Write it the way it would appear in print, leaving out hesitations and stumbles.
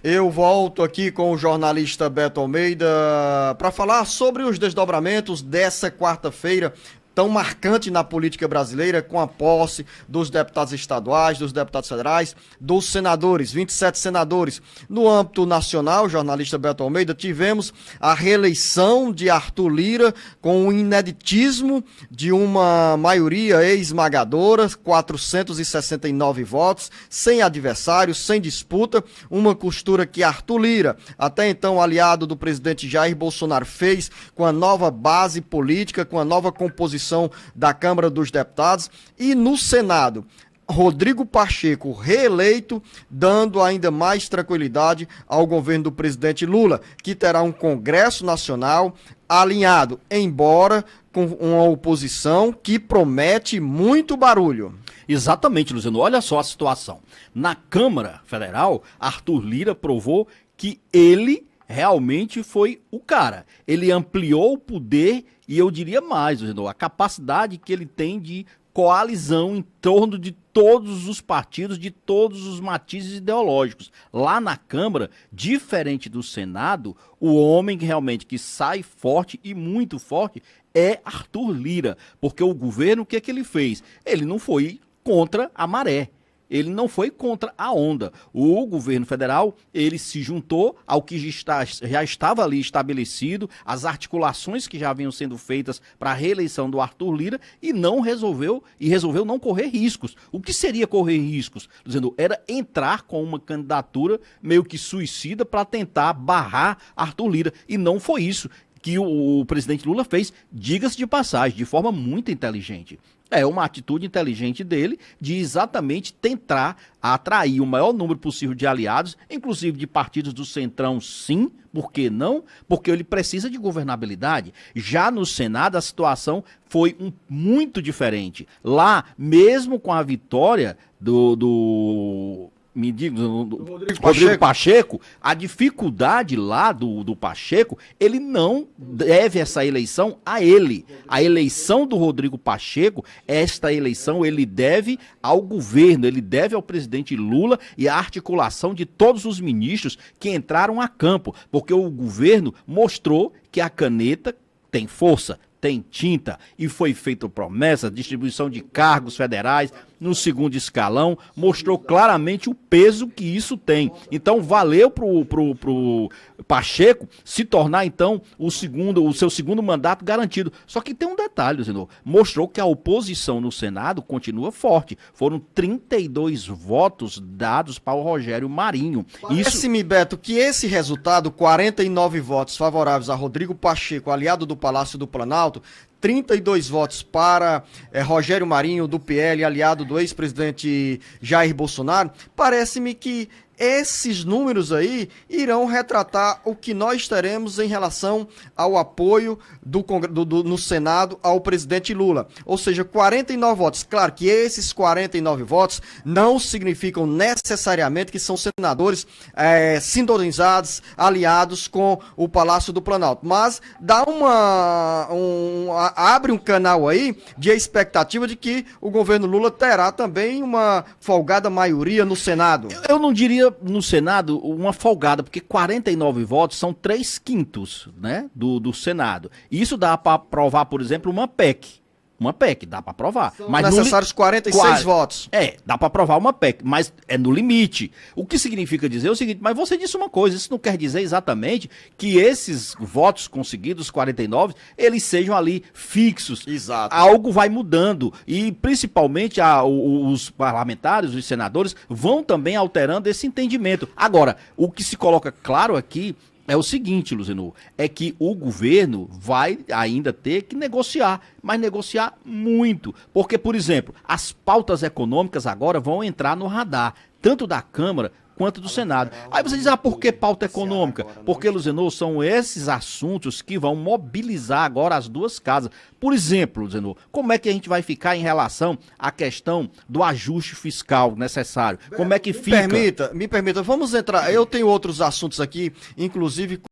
Eu volto aqui com o jornalista Beto Almeida para falar sobre os desdobramentos dessa quarta-feira, tão marcante na política brasileira, com a posse dos deputados estaduais, dos deputados federais, dos senadores, 27 senadores. No âmbito nacional, jornalista Beto Almeida, tivemos a reeleição de Arthur Lira com o ineditismo de uma maioria esmagadora, 469 votos, sem adversários, sem disputa, uma costura que Arthur Lira, até então aliado do presidente Jair Bolsonaro, fez com a nova base política, com a nova composição da Câmara dos Deputados. E no Senado, Rodrigo Pacheco reeleito, dando ainda mais tranquilidade ao governo do presidente Lula, que terá um Congresso Nacional alinhado, embora com uma oposição que promete muito barulho. Exatamente, Luciano. Olha só a situação. Na Câmara Federal, Arthur Lira provou que ele realmente foi o cara. Ele ampliou o poder e eu diria mais, Luciano, a capacidade que ele tem de coalizão em torno de todos os partidos, de todos os matizes ideológicos. Lá na Câmara, diferente do Senado, o homem que realmente que sai forte e muito forte é Arthur Lira. Porque o governo, o que é que ele fez? Ele não foi contra a maré. Ele não foi contra a onda. O governo federal, ele se juntou ao que já estava ali estabelecido, as articulações que já vinham sendo feitas para a reeleição do Arthur Lira e resolveu não correr riscos. O que seria correr riscos? Dizendo, era entrar com uma candidatura meio que suicida para tentar barrar Arthur Lira. E não foi isso que o presidente Lula fez, diga-se de passagem, de forma muito inteligente. É uma atitude inteligente dele de exatamente tentar atrair o maior número possível de aliados, inclusive de partidos do Centrão, sim, por que não? Porque ele precisa de governabilidade. Já no Senado a situação foi muito diferente. Lá, mesmo com a vitória do Rodrigo Pacheco, a dificuldade lá do Pacheco, ele não deve essa eleição a ele. A eleição do Rodrigo Pacheco, esta eleição ele deve ao governo, ele deve ao presidente Lula e à articulação de todos os ministros que entraram a campo, porque o governo mostrou que a caneta tem força, tem tinta, e foi feita promessa, distribuição de cargos federais no segundo escalão, mostrou claramente o peso que isso tem. Então valeu pro Pacheco se tornar então o seu segundo mandato garantido. Só que tem um detalhe, senhor, mostrou que a oposição no Senado continua forte. Foram 32 votos dados para o Rogério Marinho. Parece-me, Beto, que esse resultado, 49 votos favoráveis a Rodrigo Pacheco, aliado do Palácio do Planalto, 32 votos para Rogério Marinho, do PL, aliado do ex-presidente Jair Bolsonaro, parece-me que esses números aí irão retratar o que nós teremos em relação ao apoio no Senado ao presidente Lula. Ou seja, 49 votos. Claro que esses 49 votos não significam necessariamente que são senadores sintonizados, aliados com o Palácio do Planalto. Mas dá abre um canal aí de expectativa de que o governo Lula terá também uma folgada maioria no Senado. Eu não diria no Senado uma folgada, porque 49 votos são 3/5, né, do Senado. Isso dá para aprovar, por exemplo, uma PEC. Uma PEC, dá para aprovar. Mas necessários 46 votos. Dá para aprovar uma PEC, mas é no limite. O que significa dizer o seguinte, mas você disse uma coisa, isso não quer dizer exatamente que esses votos conseguidos, 49, eles sejam ali fixos. Exato. Algo vai mudando e principalmente os parlamentares, os senadores, vão também alterando esse entendimento. Agora, o que se coloca claro aqui é o seguinte, Luciano, é que o governo vai ainda ter que negociar, mas negociar muito. Porque, por exemplo, as pautas econômicas agora vão entrar no radar, tanto da Câmara quanto do Senado. Aí você diz, por que pauta econômica? Porque, Luciano, são esses assuntos que vão mobilizar agora as duas casas. Por exemplo, Luciano, como é que a gente vai ficar em relação à questão do ajuste fiscal necessário? Como é que fica? Me permita, vamos entrar, eu tenho outros assuntos aqui, inclusive